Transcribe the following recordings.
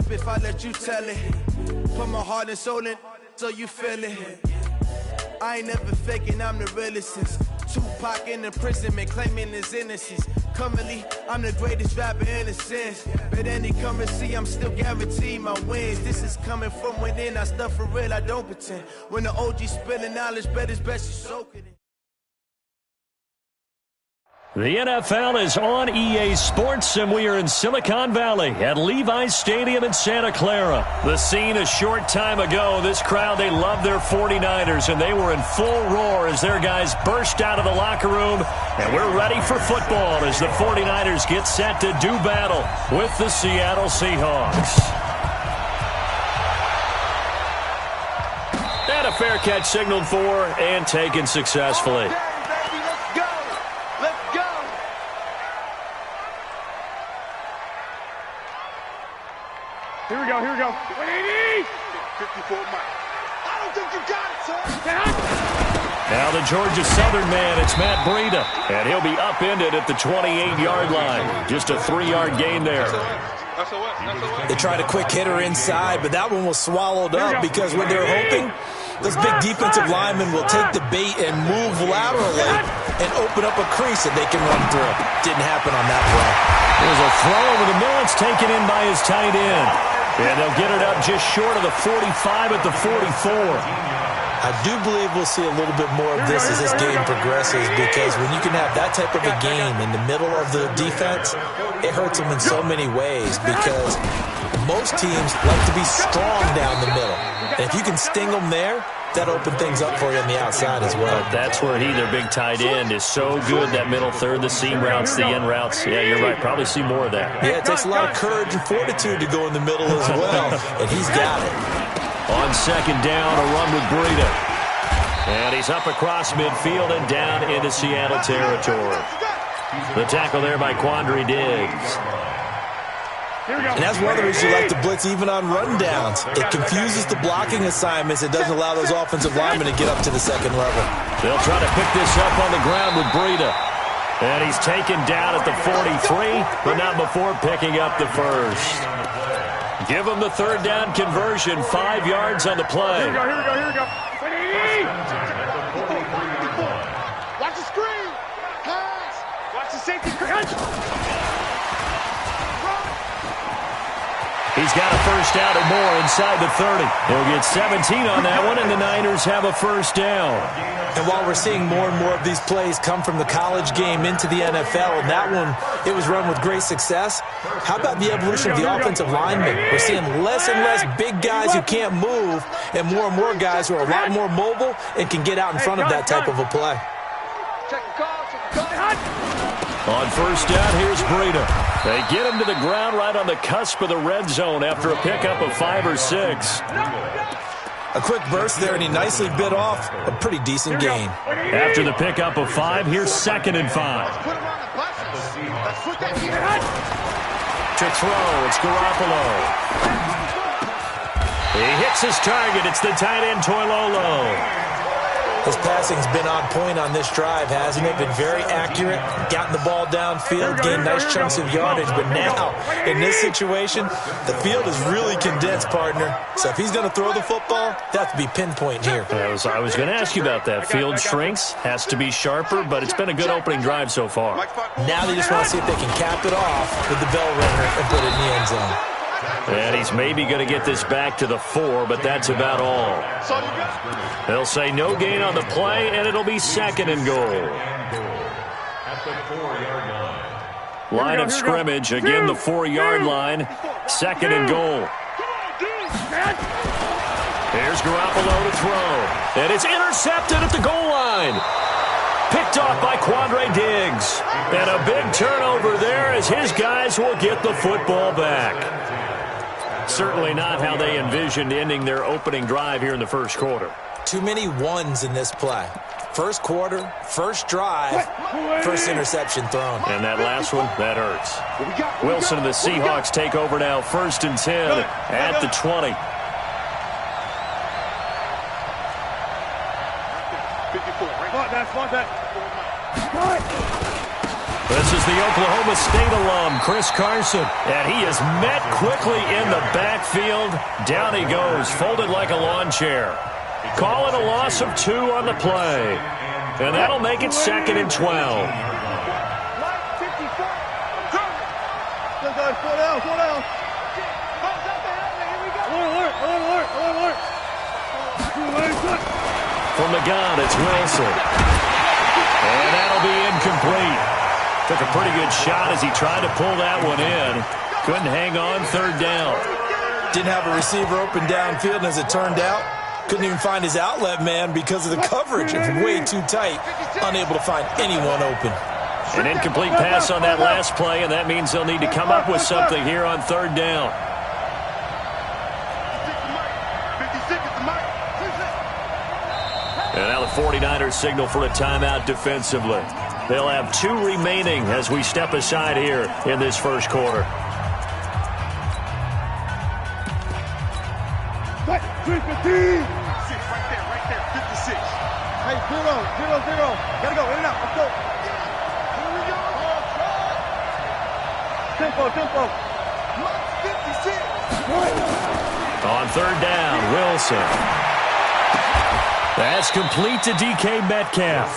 up if I let you tell it. Put my heart and soul in so you feel it. I ain't never faking, I'm the realest since Tupac in imprisonment, claiming his innocence. Currently, I'm the greatest rapper in a sense. But any come and see, I'm still guaranteed my wins. This is coming from within, I stuff for real, I don't pretend. When the OG spilling knowledge, bet it's best you soak it in. The NFL is on EA Sports, and we are in Silicon Valley at Levi's Stadium in Santa Clara. The scene a short time ago, this crowd, they love their 49ers, and they were in full roar as their guys burst out of the locker room. And we're ready for football as the 49ers get set to do battle with the Seattle Seahawks. And a fair catch signaled for and taken successfully. Here we go. 180! 54 miles. I don't think you got it, sir. Now the Georgia Southern man, it's Matt Breida. And he'll be upended at the 28-yard line. Just a 3-yard gain there. They tried a quick hitter inside, but that one was swallowed up because what they're hoping, those big defensive linemen will take the bait and move laterally and open up a crease that they can run through. Didn't happen on that play. There's a throw over the middle. It's taken in by his tight end. And they'll get it up just short of the 45 at the 44. I do believe we'll see a little bit more of this as this game progresses, because when you can have that type of a game in the middle of the defense, it hurts them in so many ways, because most teams like to be strong down the middle. And if you can sting them there, that opened things up for you on the outside as well. But that's where their big tight end, is so good, that middle third, the seam routes, the in routes. Yeah, you're right. Probably see more of that. Yeah, it takes a lot of courage and fortitude to go in the middle as well, and he's got it. On second down, a run with Breida. And he's up across midfield and down into Seattle territory. The tackle there by Quandre Diggs. And that's one of the reasons you like to blitz even on rundowns. It confuses the blocking assignments. It doesn't allow those offensive linemen to get up to the second level. They'll try to pick this up on the ground with Breida. And he's taken down at the 43, but not before picking up the first. Give him the third down conversion, 5 yards on the play. Here we go. 180! Watch the screen. Pass. Watch the safety. He's got a first down or more inside the 30. He'll get 17 on that one, and the Niners have a first down. And while we're seeing more and more of these plays come from the college game into the NFL, and that one, it was run with great success, how about the evolution of the offensive linemen? We're seeing less and less big guys who can't move, and more guys who are a lot more mobile and can get out in front of that type of a play. On first down, here's Breida. They get him to the ground right on the cusp of the red zone after a pickup of 5 or 6. A quick burst there, and he nicely bit off a pretty decent gain. After the pickup of 5, here's 2nd and 5. To throw, it's Garoppolo. He hits his target. It's the tight end, Toilolo. His passing's been on point on this drive, hasn't it? Been very accurate, gotten the ball downfield, gained nice chunks of yardage. But now, in this situation, the field is really condensed, partner. So if he's going to throw the football, they have to be pinpoint here. I was going to ask you about that. Field shrinks, has to be sharper, but it's been a good opening drive so far. Now they just want to see if they can cap it off with the bell ringer and put it in the end zone. And he's maybe going to get this back to the 4, but that's about all. They'll say no gain on the play, and it'll be 2nd and goal. Line of scrimmage, again the 4-yard line, 2nd and goal. Here's Garoppolo to throw, and it's intercepted at the goal line. Picked off by Quandre Diggs. And a big turnover there as his guys will get the football back. Certainly not how they envisioned ending their opening drive here in the first quarter. Too many ones in this play. First quarter, first drive, first interception thrown. And that last one, that hurts. Wilson and the Seahawks take over now, 1st and 10 at the 20. This is the Oklahoma State alum, Chris Carson. And he is met quickly in the backfield. Down he goes, folded like a lawn chair. Call it a loss of 2 on the play. And that'll make it 2nd and 12. From the gun, it's Wilson. And that'll be incomplete. Took a pretty good shot as he tried to pull that one in. Couldn't hang on 3rd down. Didn't have a receiver open downfield, and as it turned out, couldn't even find his outlet man because of the coverage. It's way too tight, unable to find anyone open. An incomplete pass on that last play, and that means they'll need to come up with something here on 3rd down. And now the 49ers signal for a timeout defensively. They'll have 2 remaining as we step aside here in this first quarter. Right there, 56. Hey, 0-0-0. Gotta go, in and out, let's go. Here we go. Tempo. 56. On 3rd down, Wilson. That's complete to DK Metcalf.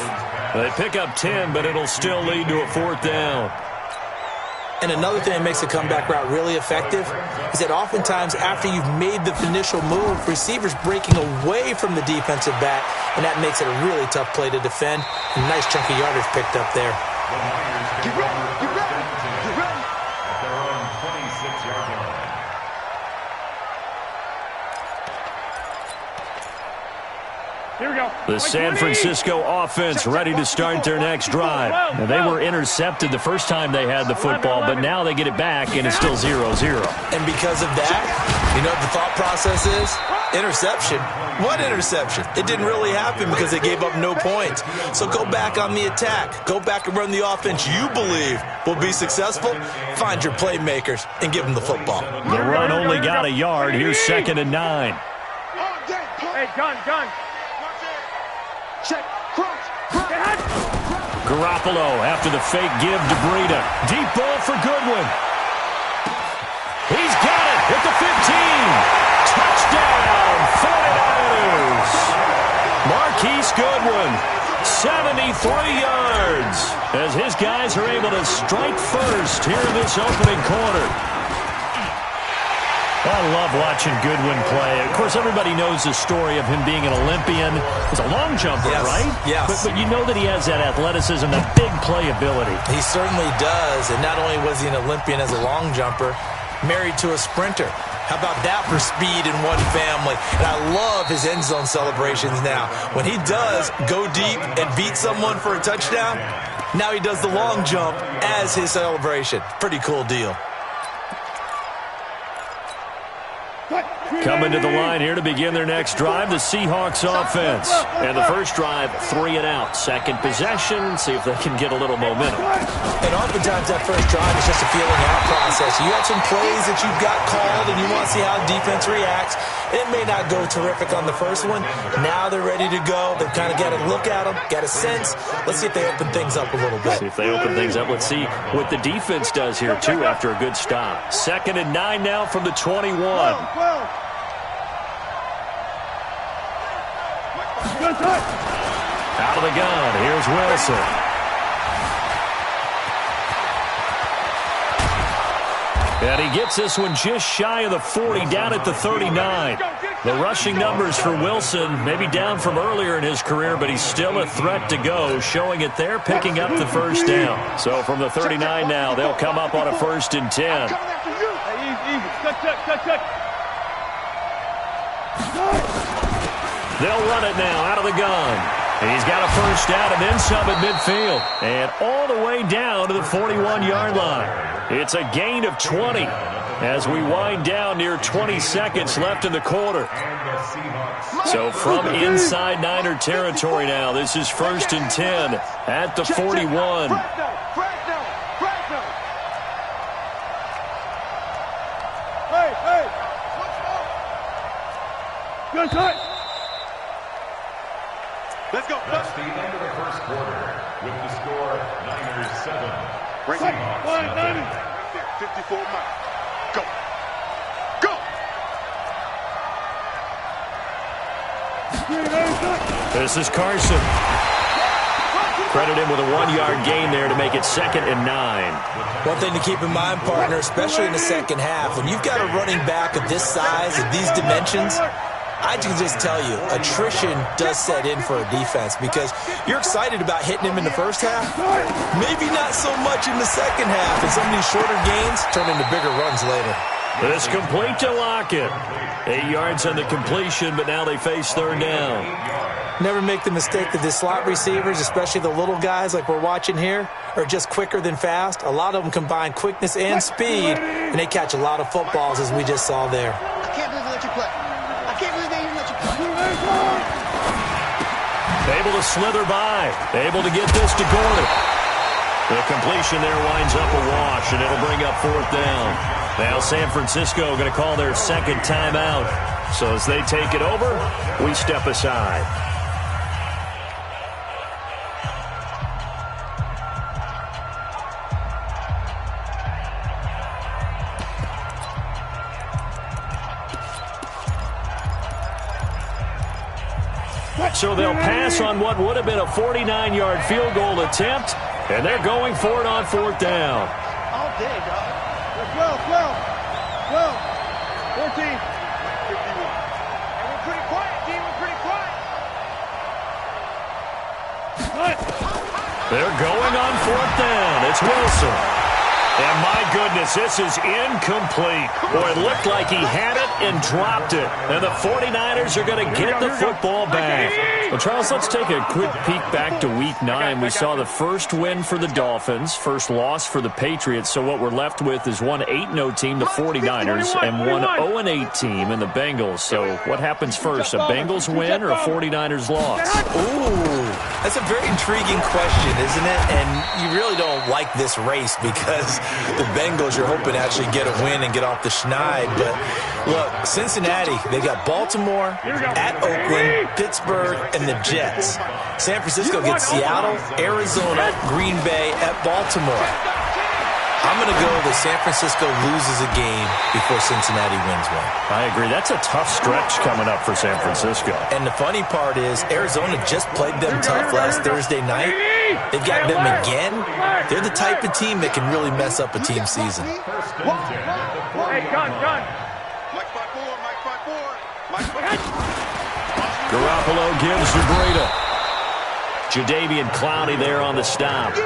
They pick up 10, but it'll still lead to a 4th down. And another thing that makes a comeback route really effective is that oftentimes after you've made the initial move, receivers breaking away from the defensive back, and that makes it a really tough play to defend. A nice chunk of yardage picked up there. Get ready. At their own 26-yard line. Here we go. The San Francisco offense ready to start their next drive. Now, they were intercepted the first time they had the football, but now they get it back, and it's still 0-0. And because of that, you know what the thought process is? Interception. What interception? It didn't really happen because they gave up no points. So go back on the attack. Go back and run the offense you believe will be successful. Find your playmakers and give them the football. The run only got a yard. Here's 2nd and 9. Hey, gun. Check. Crunch. Garoppolo after the fake give to Breida. Deep ball for Goodwin. He's got it at the 15. Touchdown, 49ers. Marquise Goodwin, 73 yards, as his guys are able to strike first here in this opening quarter. I love watching Goodwin play. Of course, everybody knows the story of him being an Olympian. He's a long jumper, yes, right? Yes. But you know that he has that athleticism, that big playability. He certainly does. And not only was he an Olympian as a long jumper, married to a sprinter. How about that for speed in one family? And I love his end zone celebrations now. When he does go deep and beat someone for a touchdown, now he does the long jump as his celebration. Pretty cool deal. Coming to the line here to begin their next drive, the Seahawks offense. And the first drive, 3 and out. Second possession, see if they can get a little momentum. And oftentimes that first drive is just a feeling out process. You have some plays that you've got called and you want to see how the defense reacts. It may not go terrific on the first one. Now they're ready to go. They've kind of got to look at them, got a sense. Let's see if they open things up a little bit. See if they open things up. Let's see what the defense does here, too, after a good stop. 2nd and 9 now from the 21. Out of the gun, here's Wilson. And he gets this one just shy of the 40, down at the 39. The rushing numbers for Wilson, maybe down from earlier in his career, but he's still a threat to go, showing it there, picking up the first down. So from the 39 now, they'll come up on a 1st and 10. They'll run it now out of the gun. He's got a first down and then some at midfield. And all the way down to the 41-yard line. It's a gain of 20 as we wind down near 20 seconds left in the quarter. So from inside Niner territory now, this is 1st and 10 at the 41. Good cut. Let's go. That's the end of the first quarter with the score Niners 7, 54 miles. Go. Go. This is Carson. Credit him with a 1-yard gain there to make it 2nd and 9. One thing to keep in mind, partner, especially in the second half, when you've got a running back of this size, of these dimensions, I can just tell you, attrition does set in for a defense because you're excited about hitting him in the first half. Maybe not so much in the second half, and some of these shorter gains turn into bigger runs later. It's complete to Lockett. 8 yards on the completion, but now they face 3rd down. Never make the mistake that the slot receivers, especially the little guys like we're watching here, are just quicker than fast. A lot of them combine quickness and speed, and they catch a lot of footballs, as we just saw there. I can't believe they let you play. I can't believe they even let you play. Able to slither by. Able to get this to Gordon. The completion there winds up a wash, and it'll bring up 4th down. Now San Francisco going to call their 2nd timeout. So as they take it over, we step aside. So they'll pass on what would have been a 49-yard field goal attempt, and they're going for it on 4th down. All day, dog. 12, 14, 51. And we're pretty quiet, team. We're pretty quiet. They're going on 4th down. It's Wilson. And my goodness, this is incomplete. Boy, it looked like he had it and dropped it. And the 49ers are going to get the football back. Well, Charles, let's take a quick peek back to Week 9. We saw the first win for the Dolphins, first loss for the Patriots. So what we're left with is one 8-0 team, the 49ers, and one 0-8 team in the Bengals. So what happens first, a Bengals win or a 49ers loss? Ooh, that's a very intriguing question, isn't it? And you really don't like this race because the Bengals, you're hoping to actually get a win and get off the schneid. But look, Cincinnati, they got Baltimore, at Oakland, Pittsburgh, and the Jets. San Francisco gets Seattle, Arizona, Green Bay, at Baltimore. I'm going to go that San Francisco loses a game before Cincinnati wins one. I agree. That's a tough stretch coming up for San Francisco. And the funny part is Arizona just played them tough last Thursday night. They've got them again. They're the type of team that can really mess up a team season. Hey, gun. Mike 5-4, Mike 5-4. Garoppolo gives to Breida. Jadeveon Clowney there on the stop.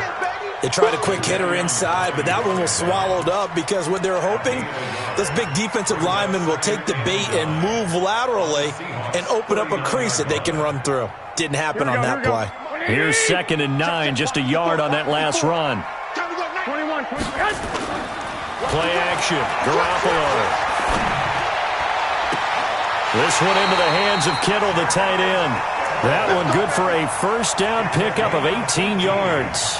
They tried a quick hitter inside, but that one was swallowed up because what they're hoping, those big defensive linemen will take the bait and move laterally and open up a crease that they can run through. Didn't happen on that play. Here's 2nd and 9, just a yard on that last run. 21. Play action, Garoppolo. This one into the hands of Kittle, the tight end. That one good for a 1st down pickup of 18 yards.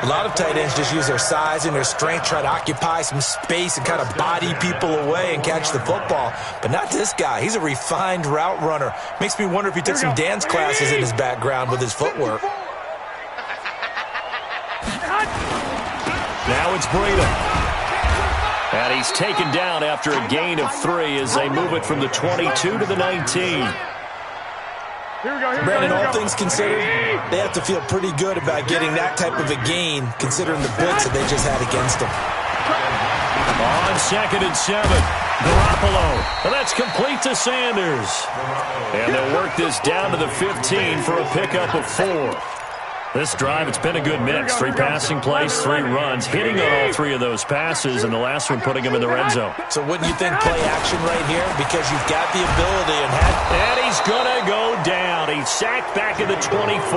A lot of tight ends just use their size and their strength, try to occupy some space and kind of body people away and catch the football. But not this guy. He's a refined route runner. Makes me wonder if he took some dance classes in his background with his footwork. Now it's Breida. And he's taken down after a gain of 3 as they move it from the 22 to the 19. Brandon, all things considered, they have to feel pretty good about getting that type of a gain, considering the blitz that they just had against them. On 2nd and 7, Garoppolo. And that's complete to Sanders. And they'll work this down to the 15 for a pickup of 4. This drive, it's been a good mix. 3 passing plays, 3 runs, hitting on all 3 of those passes, and the last one putting him in the red zone. So wouldn't you think play action right here? Because you've got the ability and And he's going to go down. He's sacked back at the 24.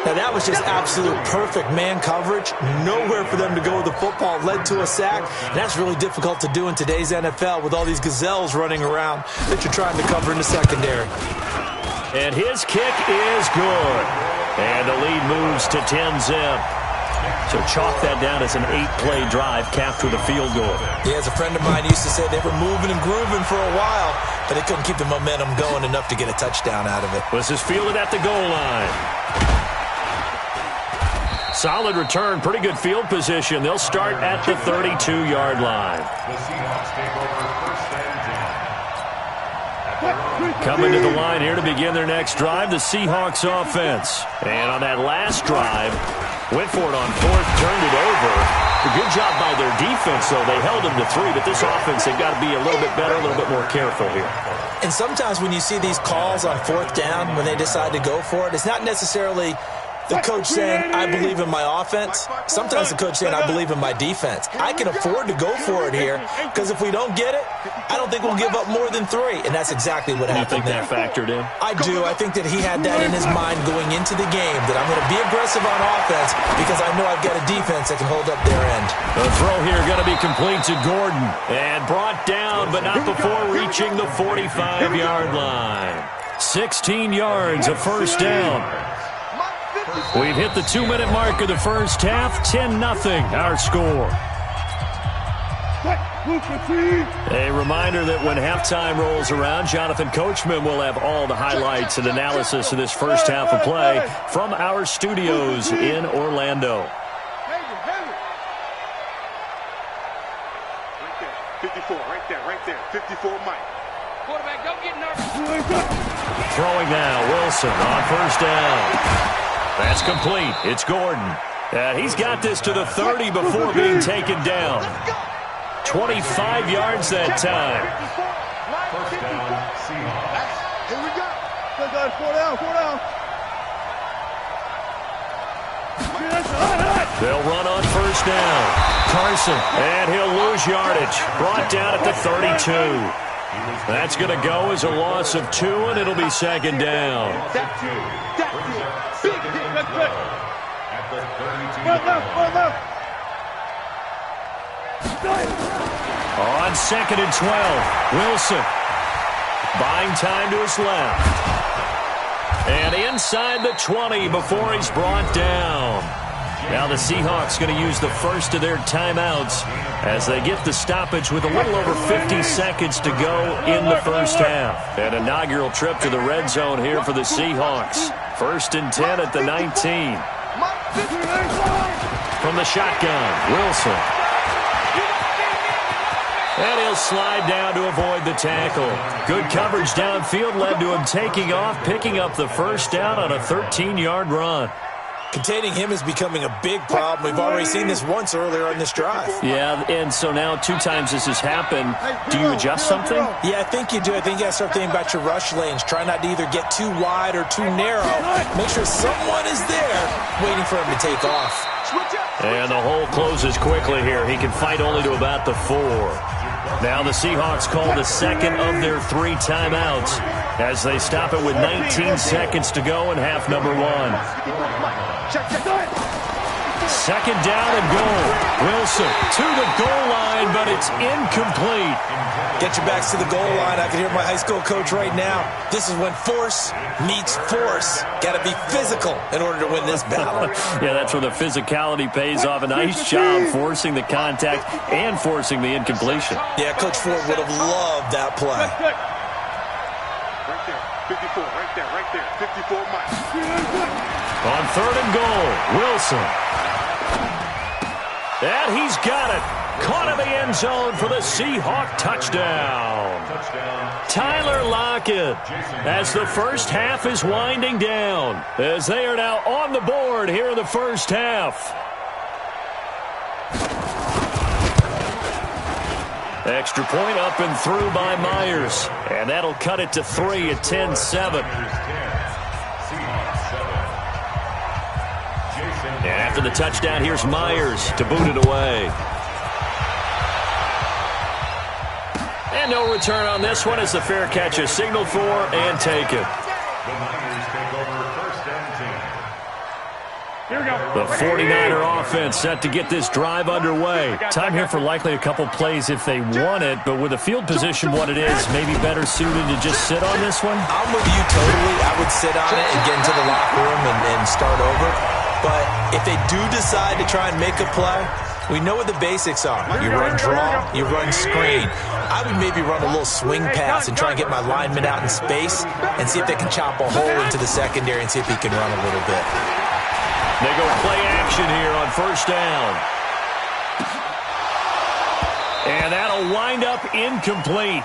Now, that was just absolute perfect man coverage. Nowhere for them to go with the football. Led to a sack. And that's really difficult to do in today's NFL with all these gazelles running around that you're trying to cover in the secondary. And his kick is good. And the lead moves to 10-zip. So chalk that down as an 8-play drive capped with a field goal. Yeah, as a friend of mine used to say, they were moving and grooving for a while, but they couldn't keep the momentum going enough to get a touchdown out of it. This is fielded at the goal line. Solid return, pretty good field position. They'll start at the 32-yard line. The Seahawks take over first and 10. Coming to the line here to begin their next drive, the Seahawks offense. And on that last drive, went for it on fourth, turned it over. A good job by their defense, though. They held them to 3, but this offense, they've got to be a little bit better, a little bit more careful here. And sometimes when you see these calls on fourth down, when they decide to go for it, it's not necessarily the coach saying, I believe in my offense. Sometimes the coach saying, I believe in my defense. I can afford to go for it here because if we don't get it, I don't think we'll give up more than 3. And that's exactly what happened there. You think that factored in? I do. I think that he had that in his mind going into the game, that I'm going to be aggressive on offense because I know I've got a defense that can hold up their end. The throw here going to be complete to Gordon. And brought down, but not before reaching the 45-yard line. 16 yards, a first down. We've hit the 2-minute mark of the first half. 10-0 our score. A reminder that when halftime rolls around, Jonathan Coachman will have all the highlights and analysis of this first half of play from our studios in Orlando. 54, right there. 54, Mike. Quarterback, don't get nervous. Throwing now, Wilson on first down. That's complete. It's Gordon. He's got this to the 30 before being taken down. 25 yards that time. First down, Seahawks. Here we go. Good, guys. 4 down. They'll run on first down. Carson, and he'll lose yardage. Brought down at the 32. That's going to go as a loss of 2, and it'll be second down. At the 32. On second and 12, Wilson buying time to his left. And inside the 20 before he's brought down. Now the Seahawks going to use the first of their timeouts as they get the stoppage with a little over 50 seconds to go in the first half. An inaugural trip to the red zone here for the Seahawks. First and 10 at the 19. From the shotgun, Wilson. And he'll slide down to avoid the tackle. Good coverage downfield led to him taking off, picking up the first down on a 13-yard run. Containing him is becoming a big problem. We've already seen this once earlier on this drive. Yeah, and so now 2 times this has happened. Do you adjust something? Yeah, I think you do. I think you got to start thinking about your rush lanes. Try not to either get too wide or too narrow. Make sure someone is there waiting for him to take off. And the hole closes quickly here. He can fight only to about the 4. Now the Seahawks call the second of their 3 timeouts as they stop it with 19 seconds to go in half number 1. Second down and goal. Wilson to the goal line, but it's incomplete. Get your backs to the goal line. I can hear my high school coach right now. This is when force meets force. Got to be physical in order to win this battle. Yeah, that's where the physicality pays off. A nice job forcing the contact and forcing the incompletion. Yeah, Coach Ford would have loved that play. Right there. 54, right there. 54, Mike. On third and goal, Wilson. And he's got it. Caught in the end zone for the Seahawk touchdown. Tyler Lockett, as the first half is winding down, as they are now on the board here in the first half. Extra point up and through by Myers. And that'll cut it to 3 at 10-7. And after the touchdown, here's Myers to boot it away. And no return on this one as the fair catch is signaled for and taken. The Niners take over first and 10. Here we go. The 49er offense set to get this drive underway. Time here for likely a couple plays if they want it, but with the field position what it is, maybe better suited to just sit on this one? I'm with you totally. I would sit on it and get into the locker room and start over. But if they do decide to try and make a play, we know what the basics are. You run draw, you run screen. I would maybe run a little swing pass and try and get my lineman out in space and see if they can chop a hole into the secondary and see if he can run a little bit. They go play action here on first down. And that'll wind up incomplete.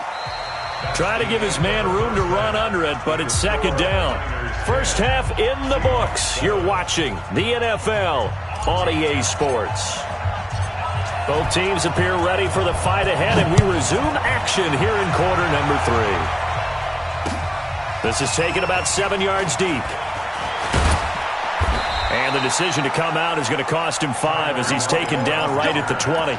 Try to give his man room to run under it, but it's second down. First half in the books. You're watching the NFL on EA Sports. Both teams appear ready for the fight ahead, and we resume action here in quarter number 3. This is taken about 7 yards deep. And the decision to come out is going to cost him 5 as he's taken down right at the 20.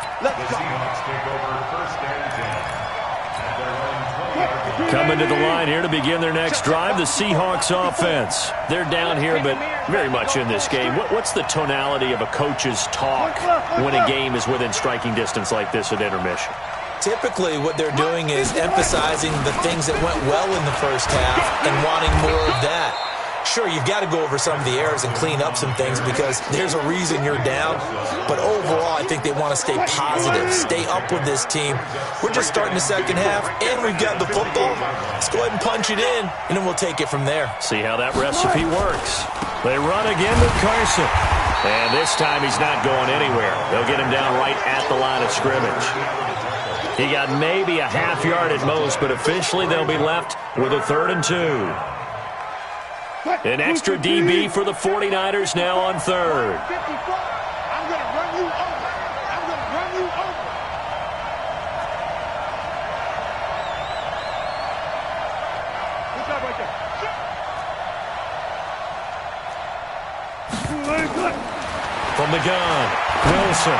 Coming to the line here to begin their next drive, the Seahawks offense. They're down here, but very much in this game. What's the tonality of a coach's talk when a game is within striking distance like this at intermission? Typically, what they're doing is emphasizing the things that went well in the first half and wanting more of that. Sure, you've got to go over some of the errors and clean up some things because there's a reason you're down. But overall, I think they want to stay positive, stay up with this team. We're just starting the second half, and we've got the football. Let's go ahead and punch it in, and then we'll take it from there. See how that recipe works. They run again with Carson. And this time he's not going anywhere. They'll get him down right at the line of scrimmage. He got maybe a half yard at most, but officially they'll be left with a 3rd and 2. An extra DB for the 49ers now on 3rd. I'm going to run you over. I'm going to run you over. Good job right there. From the gun, Wilson.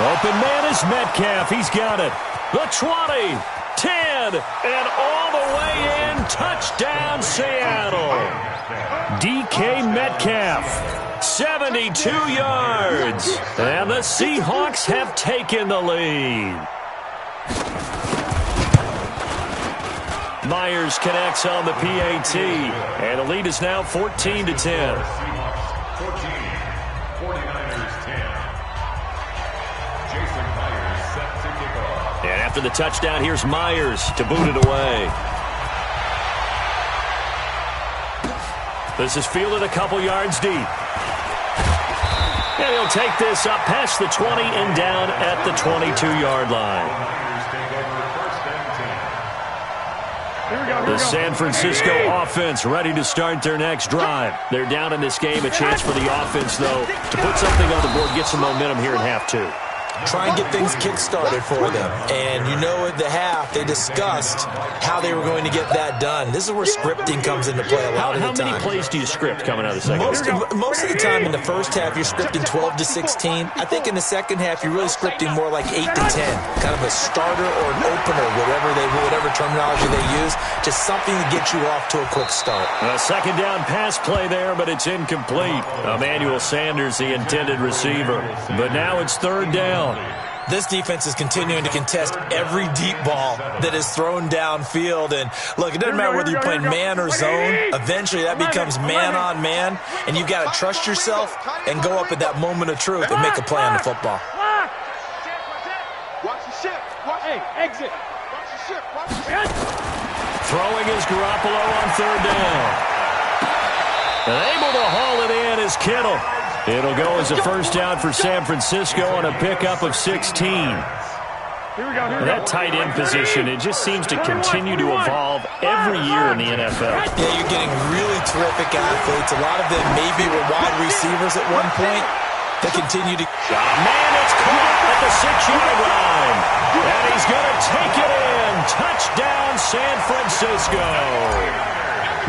Open man is Metcalf. He's got it. The 20. 10, and all the way in, touchdown Seattle. DK Metcalf, 72 yards, and the Seahawks have taken the lead. Myers connects on the PAT, and the lead is now 14-10. After the touchdown, here's Myers to boot it away. This is fielded a couple yards deep. And he'll take this up past the 20 and down at the 22-yard line. The San Francisco offense ready to start their next drive. They're down in this game. A chance for the offense, though, to put something on the board, get some momentum here in half 2. Try and get things kick-started for them. And you know at the half, they discussed how they were going to get that done. This is where scripting comes into play a lot of the time. How many plays do you script coming out of the second half? Most of the time in the first half, you're scripting 12 to 16. I think in the second half, you're really scripting more like 8 to 10. Kind of a starter or an opener, whatever terminology they use. Just something to get you off to a quick start. A second down pass play there, but it's incomplete. Emmanuel Sanders, the intended receiver. But now it's 3rd down. This defense is continuing to contest every deep ball that is thrown downfield. And, look, it doesn't matter whether you're playing man or zone. Eventually, that becomes man-on-man, and you've got to trust yourself and go up at that moment of truth and make a play on the football. Watch the ship. Hey, exit. Watch the ship. Watch the ship. Throwing is Garoppolo on 3rd down. And able to haul it in is Kittle. It'll go as a first down for San Francisco on a pickup of 16. That tight end position, it just seems to continue to evolve every year in the NFL. Yeah, you're getting really terrific athletes. A lot of them maybe were wide receivers at one point. They continue to... Man, it's caught at the 6-yard line. And he's going to take it in. Touchdown, San Francisco.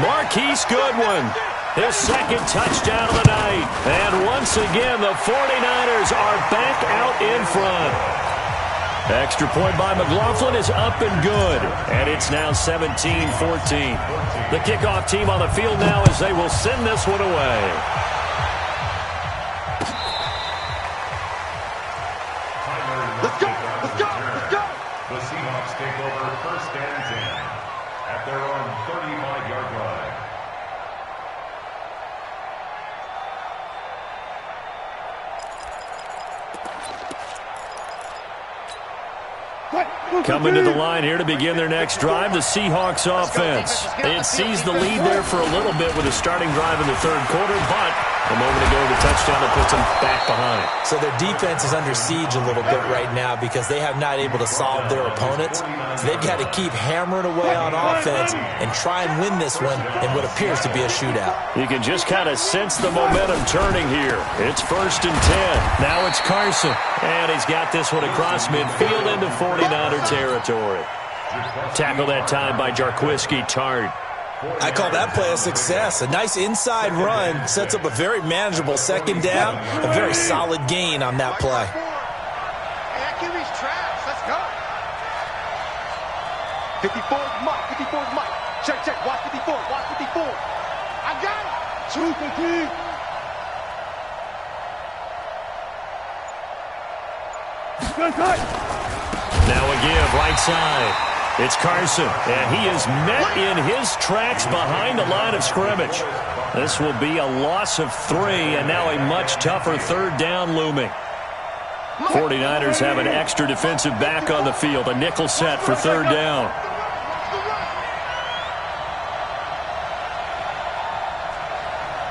Marquise Goodwin. His second touchdown of the night. And once again, the 49ers are back out in front. Extra point by McLaughlin is up and good. And it's now 17-14. The kickoff team on the field now as they will send this one away. Let's go. Let's go. Let's go. The Seahawks take over 1st and 10 at their own 35-yard line. Coming to the line here to begin their next drive, the Seahawks offense. It sees the lead there for a little bit with a starting drive in the 3rd quarter, but A moment ago, the touchdown that puts them back behind. So their defense is under siege a little bit right now because they have not able to solve their opponents. So they've got to keep hammering away on offense and try and win this one in what appears to be a shootout. You can just kind of sense the momentum turning here. It's 1st and 10. Now it's Carson. And he's got this one across midfield into 49er territory. Tackle that time by Jarquiski Tart. I call that play a success. A nice inside run sets up a very manageable 2nd down. A very solid gain on that play. Hey, give these traps. Let's go. 54's Mike. 54's Mike. Check, check. Watch 54. Watch 54. I got it. 2 complete. Now a give right side. It's Carson, and he is met in his tracks behind the line of scrimmage. This will be a loss of 3, and now a much tougher 3rd down looming. 49ers have an extra defensive back on the field, a nickel set for 3rd down.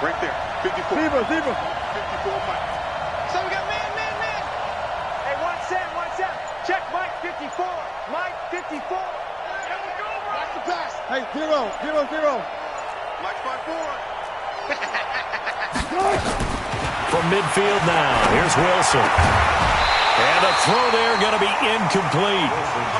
Right there. 54. 54 Mike. So we got man. Hey, 1-7. Check Mike 54. Mike 54. Watch the pass. Hey, 0. Mike 5-4. From midfield now, here's Wilson. And a throw there going to be incomplete.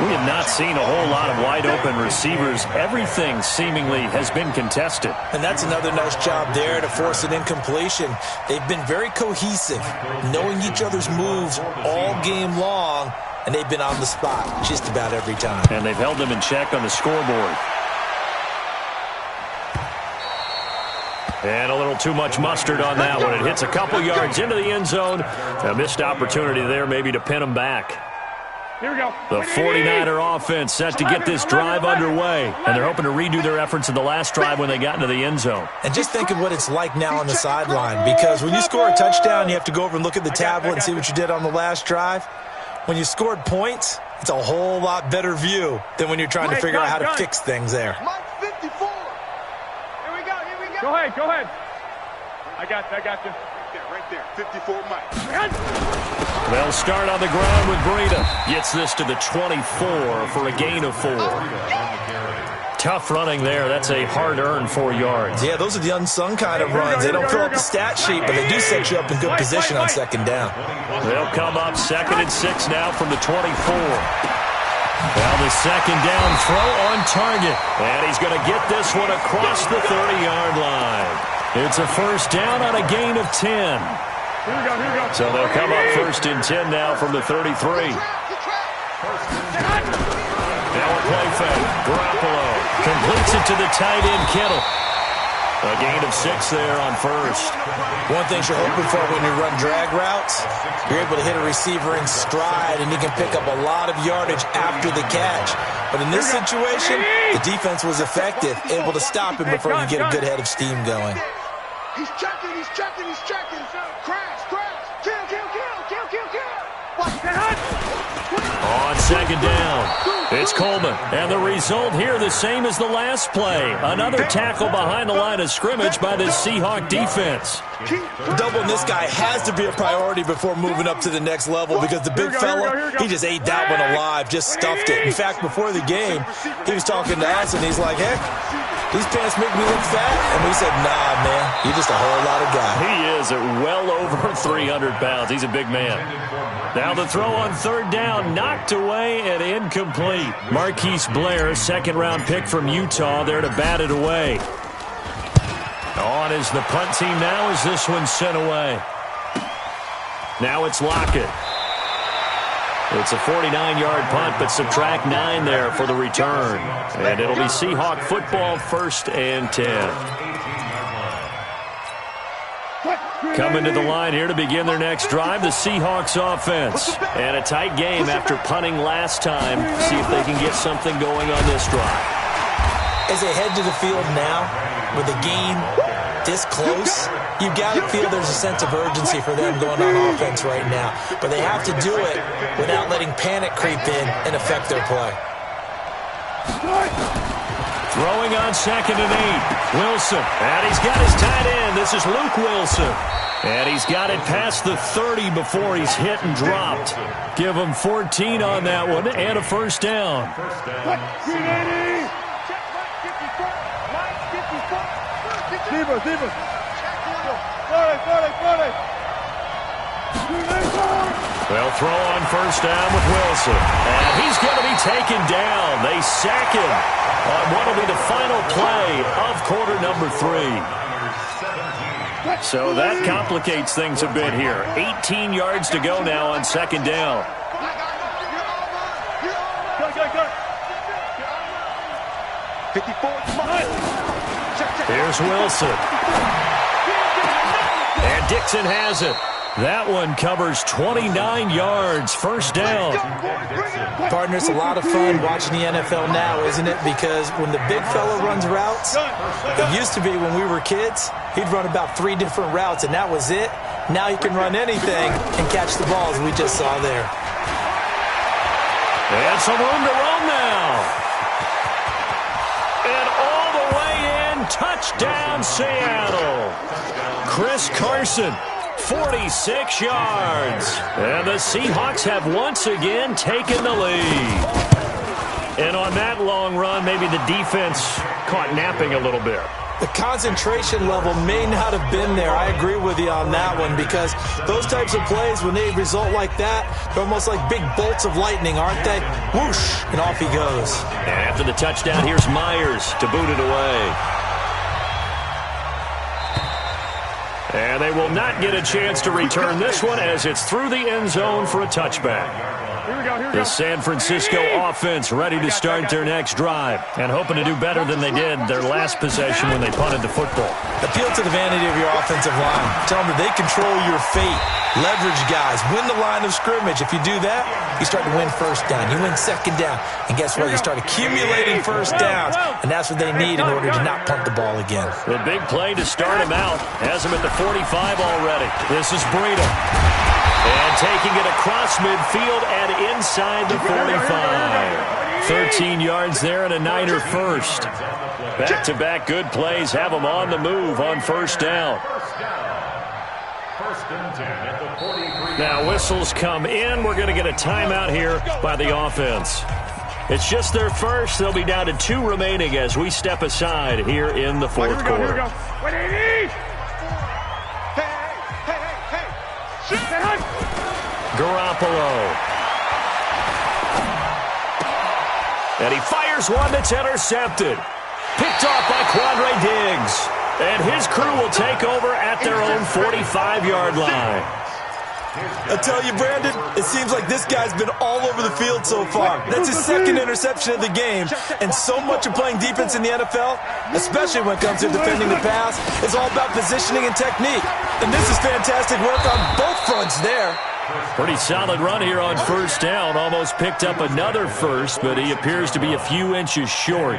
We have not seen a whole lot of wide-open receivers. Everything seemingly has been contested. And that's another nice job there to force an incompletion. They've been very cohesive, knowing each other's moves all game long, and they've been on the spot just about every time. And they've held them in check on the scoreboard. And a little too much mustard on that one. It hits a couple yards into the end zone. A missed opportunity there maybe to pin them back. Here we go. The 49er offense set to get this drive underway. And they're hoping to redo their efforts in the last drive when they got into the end zone. And just think of what it's like now on the sideline. Because when you score a touchdown, you have to go over and look at the tablet and see what you did on the last drive. When you scored points, it's a whole lot better view than when you're trying to figure out how to fix things there. Mike 54. Here we go. Go ahead. I got you. Right there. 54 Mike. They'll start on the ground with Breida. Gets this to the 24 for a gain of 4. Tough running there. That's a hard-earned 4 yards. Yeah, those are the unsung kind of runs. They don't fill up the stat sheet, but they do set you up in good position on 2nd down. They'll come up 2nd and 6 now from the 24. Well, the 2nd down throw on target. And he's going to get this one across the 30-yard line. It's a 1st down on a gain of 10. Here we go. So they'll come up 1st and 10 now from the 33. Now a play fake. Garoppolo completes it to the tight end, Kittle. A gain of 6 there on 1st. One thing you're hoping for when you run drag routes, you're able to hit a receiver in stride, and he can pick up a lot of yardage after the catch. But in this situation, the defense was effective, able to stop him before he get a good head of steam going. He's checking. Crash. Kill. Watch that. On 2nd down, it's Coleman. And the result here the same as the last play. Another tackle behind the line of scrimmage by the Seahawk defense. Doubling this guy has to be a priority before moving up to the next level because the big fella, he just ate that one alive, just stuffed it. In fact, before the game, he was talking to us, and he's like, heck, these pants make me look fat. And we said, nah, man, you're just a whole lot of guy. He is at well over 300 pounds. He's a big man. Now the throw on 3rd down, knocked away and incomplete. Marquise Blair, 2nd-round pick from Utah, there to bat it away. On is the punt team now as this one's sent away. Now it's Lockett. It's a 49-yard punt, but subtract 9 there for the return. And it'll be Seahawk football 1st and 10. Coming to the line here to begin their next drive, the Seahawks offense. And a tight game after punting last time. See if they can get something going on this drive. As they head to the field now, with the game this close, you've got to feel there's a sense of urgency for them going on offense right now. But they have to do it without letting panic creep in and affect their play. Throwing on 2nd and 8. Wilson. And he's got his tight end. This is Luke Wilson. And he's got it past the 30 before he's hit and dropped. Give him 14 on that one and a first down. They'll throw on first down with Wilson. And he's going to be taken down. They sack him on what will be the final play of quarter number 3. So that complicates things a bit here. 18 yards to go now on 2nd down. Here's Wilson. And Dixon has it. That one covers 29 yards. First down. Partner, it's a lot of fun watching the NFL now, isn't it? Because when the big fella runs routes, it used to be when we were kids, he'd run about 3 different routes, and that was it. Now he can run anything and catch the balls we just saw there. And some room to roam now. And all the way in, touchdown Seattle. Chris Carson. 46 yards. And the Seahawks have once again taken the lead. And on that long run, maybe the defense caught napping a little bit. The concentration level may not have been there. I agree with you on that one, because those types of plays, when they result like that, they're almost like big bolts of lightning, aren't they? Whoosh, and off he goes. And after the touchdown, here's Myers to boot it away. And they will not get a chance to return this one as it's through the end zone for a touchback. The San Francisco offense ready to start their next drive and hoping to do better than they did their last possession when they punted the football. Appeal to the vanity of your offensive line. Tell them that they control your fate. Leverage guys. Win the line of scrimmage. If you do that, you start to win first down. You win 2nd down. And guess what? You start accumulating first downs. And that's what they need in order to not punt the ball again. The big play to start him out. Has him at the 45 already. This is Breida. And taking it across midfield and inside the 45. 13 yards there and a Niner first. Back-to-back good plays have them on the move on first down. Now whistles come in. We're going to get a timeout here by the offense. It's just their first. They'll be down to 2 remaining as we step aside here in the 4th quarter. Garoppolo. And he fires one that's intercepted. Picked off by Quandre Diggs. And his crew will take over at their own 45-yard line. I tell you, Brandon, it seems like this guy's been all over the field so far. That's his 2nd interception of the game. And so much of playing defense in the NFL, especially when it comes to defending the pass, is all about positioning and technique. And this is fantastic work on both fronts there. Pretty solid run here on first down. Almost picked up another first, but he appears to be a few inches short.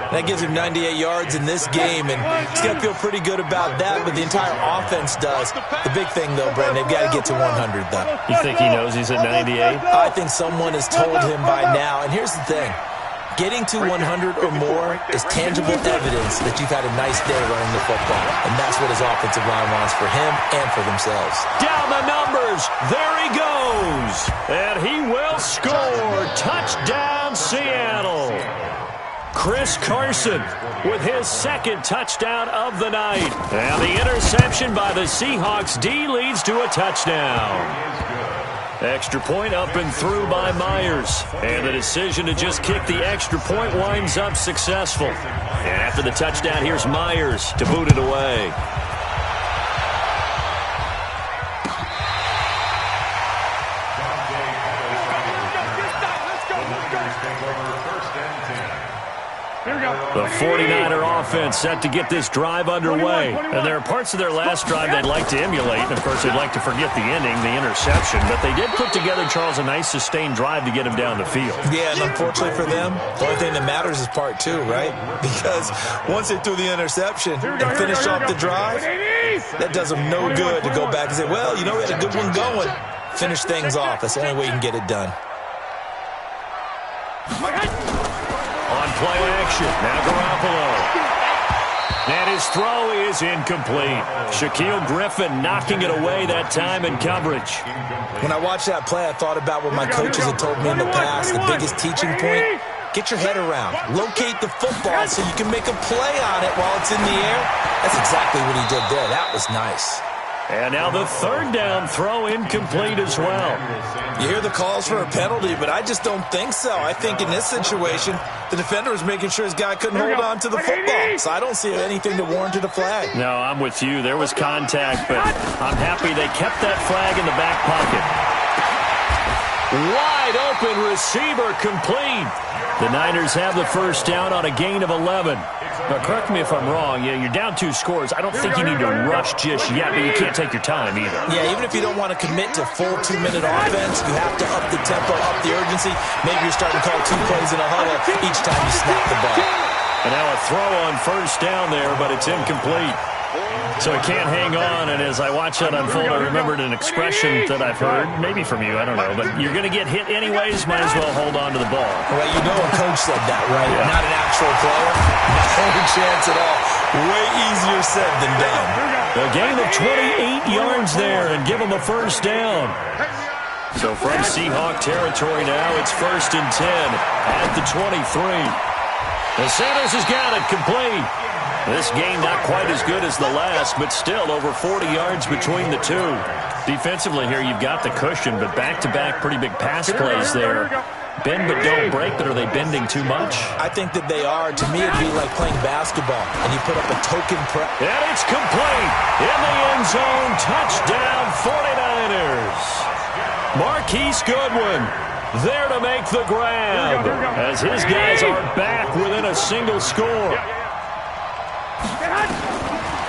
That gives him 98 yards in this game, and he's going to feel pretty good about that, but the entire offense does. The big thing, though, Brandon, they've got to get to 100, though. You think he knows he's at 98? I think someone has told him by now, and here's the thing. Getting to 100 or more is tangible evidence that you've had a nice day running the football. And that's what his offensive line wants for him and for themselves. Down the numbers. There he goes. And he will score. Touchdown, Seattle. Chris Carson with his 2nd touchdown of the night. And the interception by the Seahawks D leads to a touchdown. Extra point up and through by Myers. And the decision to just kick the extra point winds up successful. And after the touchdown, here's Myers to boot it away. The 49er offense set to get this drive underway. And there are parts of their last drive they'd like to emulate. And, of course, they'd like to forget the ending, the interception. But they did put together, Charles, a nice sustained drive to get him down the field. Yeah, and unfortunately for them, the only thing that matters is part 2, right? Because once they threw the interception and finished off the drive, that does them no good to go back and say, well, you know, we had a good one going. Finish things off. That's the only way you can get it done. On play action. Now Garoppolo. And his throw is incomplete. Shaquille Griffin knocking it away that time in coverage. When I watched that play, I thought about what my coaches had told me in the past. The biggest teaching point, get your head around. Locate the football so you can make a play on it while it's in the air. That's exactly what he did there. That was nice. And now the third down throw incomplete as well. You hear the calls for a penalty, but I just don't think so. I think in this situation, the defender was making sure his guy couldn't hold on to the football. So I don't see anything that warranted a flag. No, I'm with you. There was contact, but I'm happy they kept that flag in the back pocket. Wide open receiver complete. The Niners have the first down on a gain of 11. Now, correct me if I'm wrong. Yeah, you're down 2 scores. I don't think you need to rush just yet, but you can't take your time either. Yeah, even if you don't want to commit to full 2-minute offense, you have to up the tempo, up the urgency. Maybe you're starting to call 2 plays in a huddle each time you snap the ball. And now a throw on first down there, but it's incomplete. So it can't hang on, and as I watch that unfold, I remembered an expression that I've heard, maybe from you, I don't know, but you're going to get hit anyways, might as well hold on to the ball. Well, you know a coach said that, right? Yeah. Not an actual player. No chance at all. Way easier said than done. A gain of 28 yards there, and give them a first down. So from Seahawk territory now, it's 1st and 10 at the 23. And Sanders has got it complete. This game not quite as good as the last, but still over 40 yards between the two. Defensively here, you've got the cushion, but back-to-back pretty big pass plays there. Bend but don't break, but are they bending too much? I think that they are. To me, it'd be like playing basketball, and you put up a token press. And it's complete. In the end zone, touchdown 49ers. Marquise Goodwin there to make the grab, as his guys are back within a single score.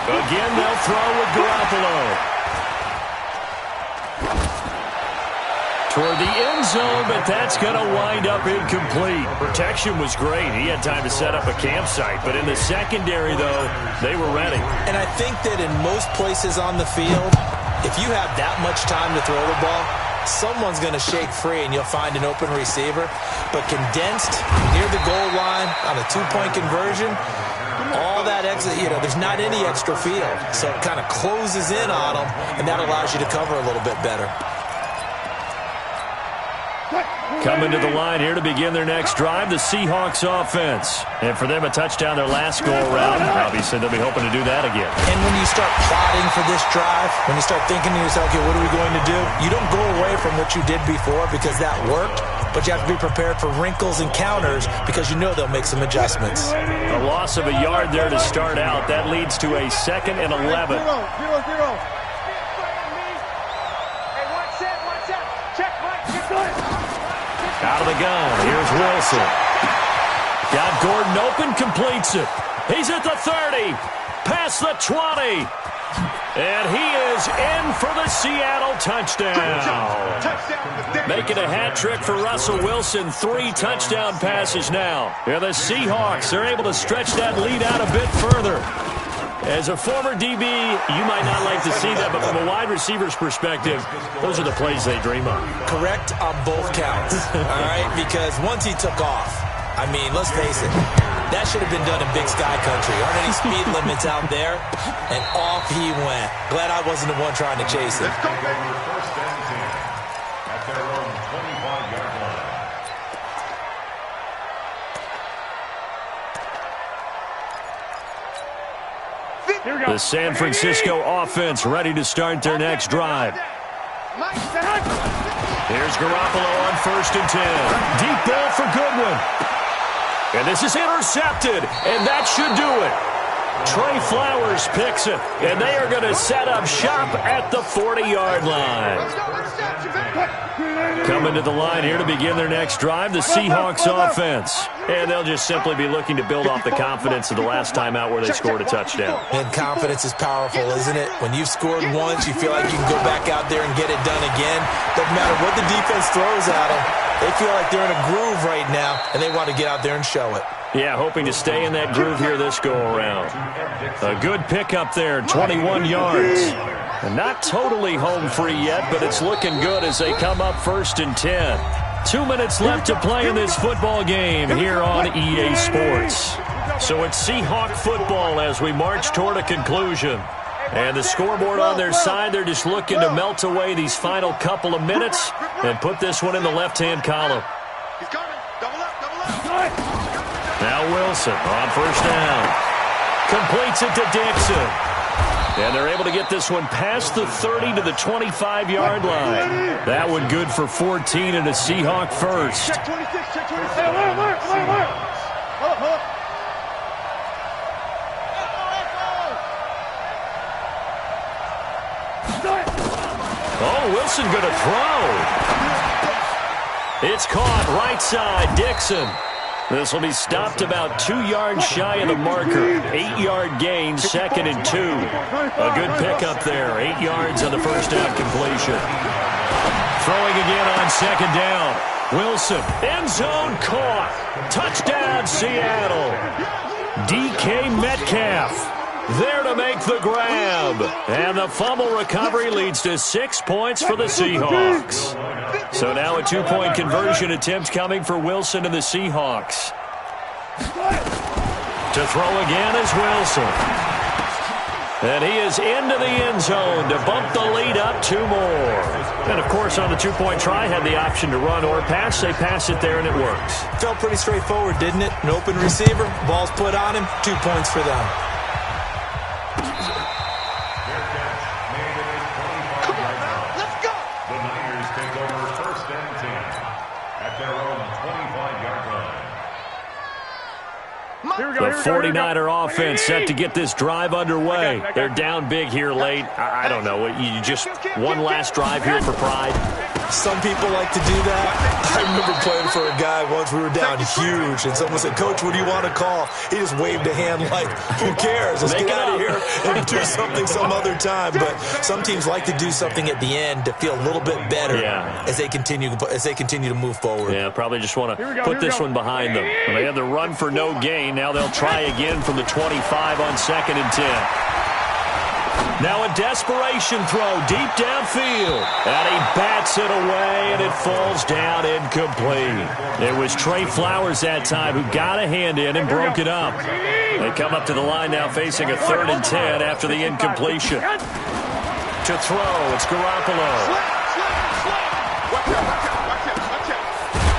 Again, they'll throw with Garoppolo. Toward the end zone, but that's going to wind up incomplete. Protection was great. He had time to set up a campsite, but in the secondary, though, they were ready. And I think that in most places on the field, if you have that much time to throw the ball, someone's going to shake free and you'll find an open receiver. But condensed near the goal line on a 2-point conversion, all that exit, there's not any extra field. So it kind of closes in on them, and that allows you to cover a little bit better. Coming to the line here to begin their next drive, the Seahawks offense. And for them, a touchdown their last go-around. Obviously, they'll be hoping to do that again. And when you start plotting for this drive, when you start thinking to yourself, okay, what are we going to do? You don't go away from what you did before because that worked, but you have to be prepared for wrinkles and counters because you know they'll make some adjustments. A loss of a yard there to start out. That leads to a 2nd and 11. Out of the gun, here's Wilson. Got Gordon open, completes it. He's at the 30, past the 20. And he is in for the Seattle touchdown. Making a hat trick for Russell Wilson. 3 touchdown passes now. And the Seahawks are able to stretch that lead out a bit further. As a former DB, you might not like to see that, but from a wide receiver's perspective, those are the plays they dream of. Correct on both counts, all right? Because once he took off, I mean, let's face it, that should have been done in Big Sky Country. Aren't any speed limits out there? And off he went. Glad I wasn't the one trying to chase him. First and 10 at their own 25-yard line. The San Francisco offense ready to start their next drive. Here's Garoppolo on 1st and 10. Deep ball for Goodwin. And this is intercepted, and that should do it. Trey Flowers picks it, and they are going to set up shop at the 40-yard line. Coming to the line here to begin their next drive, the Seahawks offense. And they'll just simply be looking to build off the confidence of the last time out where they scored a touchdown. And confidence is powerful, isn't it? When you've scored once, you feel like you can go back out there and get it done again. Doesn't matter what the defense throws at them. They feel like they're in a groove right now, and they want to get out there and show it. Yeah, hoping to stay in that groove here this go-around. A good pickup there, 21 yards. And not totally home free yet, but it's looking good as they come up 1st and 10. 2 minutes left to play in this football game here on EA Sports. So it's Seahawk football as we march toward a conclusion. And the scoreboard on their side, they're just looking to melt away these final couple of minutes and put this one in the left-hand column. Now Wilson on first down. Completes it to Dixon. And they're able to get this one past the 30 to the 25-yard line. That one good for 14 and a Seahawk first. Check 26, check 26. Hey, alert. Oh, Wilson going to throw. It's caught right side, Dixon. This will be stopped about 2 yards shy of the marker. 8-yard gain, 2nd and 2. A good pickup there. 8 yards on the first down completion. Throwing again on 2nd down. Wilson, end zone caught. Touchdown, Seattle. DK Metcalf there to make the grab. And the fumble recovery leads to 6 points for the Seahawks. So now a 2-point conversion attempt coming for Wilson and the Seahawks. To throw again is Wilson. And he is into the end zone to bump the lead up 2 more. And, of course, on the 2-point try, had the option to run or pass. They pass it there, and it works. Felt pretty straightforward, didn't it? An open receiver, ball's put on him, 2 points for them. The 49er offense set to get this drive underway. They're down big here late. I don't know. You just one last drive here for pride. Some people like to do that. I remember playing for a guy once. We were down huge, and someone said, "Coach, what do you want to call?" He just waved a hand like, "Who cares? Let's get out of here and do something some other time." But some teams like to do something at the end to feel a little bit better as they continue to move forward. Yeah, probably just want to put this one behind them. Well, they had the run for no gain. Now they'll try again from the 25 on 2nd and 10. Now a desperation throw deep downfield. And he bats it away, and it falls down incomplete. It was Trey Flowers that time who got a hand in and broke it up. They come up to the line now facing a 3rd and 10 after the incompletion. To throw, it's Garoppolo.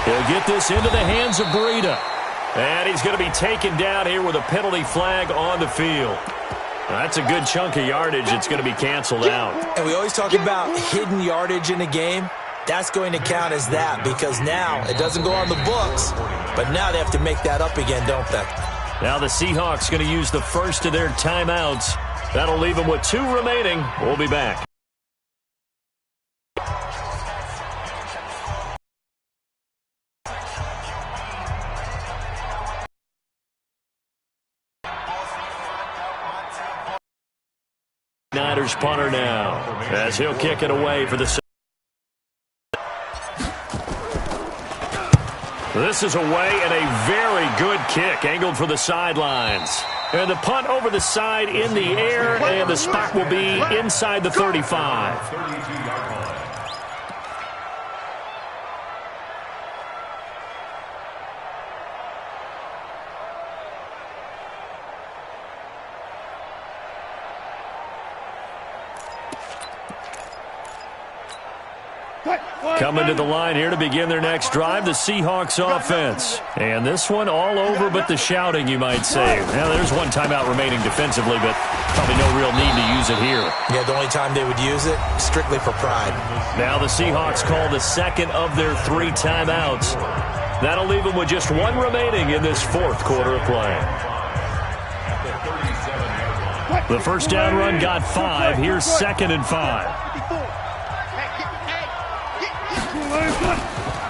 He'll get this into the hands of Breida. And he's going to be taken down here with a penalty flag on the field. That's a good chunk of yardage. It's going to be canceled out. And we always talk about hidden yardage in a game. That's going to count as that because now it doesn't go on the books, but now they have to make that up again, don't they? Now the Seahawks going to use the first of their timeouts. That'll leave them with 2 remaining. We'll be back. Niners punter now as he'll kick it away for the. This is away and a very good kick angled for the sidelines. And the punt over the side in the air, and the spot will be inside the 35. Coming to the line here to begin their next drive, the Seahawks offense. And this one all over but the shouting, you might say. Now, there's one timeout remaining defensively, but probably no real need to use it here. Yeah, the only time they would use it, strictly for pride. Now the Seahawks call the second of their 3 timeouts. That'll leave them with just 1 remaining in this 4th quarter of play. The first down run got 5. Here's 2nd and 5.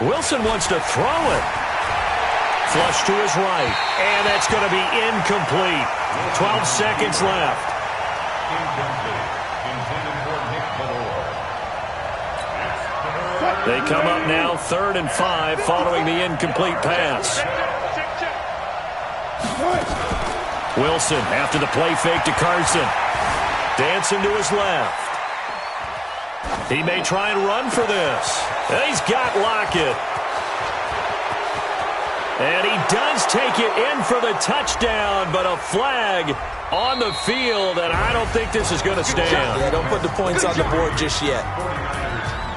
Wilson wants to throw it. Flush to his right. And that's going to be incomplete. 12 seconds left. They come up now 3rd and 5 following the incomplete pass. Wilson after the play fake to Carson. Dancing to his left. He may try and run for this. He's got Lockett. And he does take it in for the touchdown, but a flag on the field, and I don't think this is going to stand. Yeah, don't put the points on the board just yet.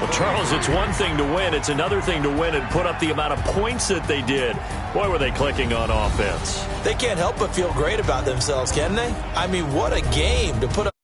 Well, Charles, it's one thing to win. It's another thing to win and put up the amount of points that they did. Boy, were they clicking on offense. They can't help but feel great about themselves, can they? I mean, what a game to put up.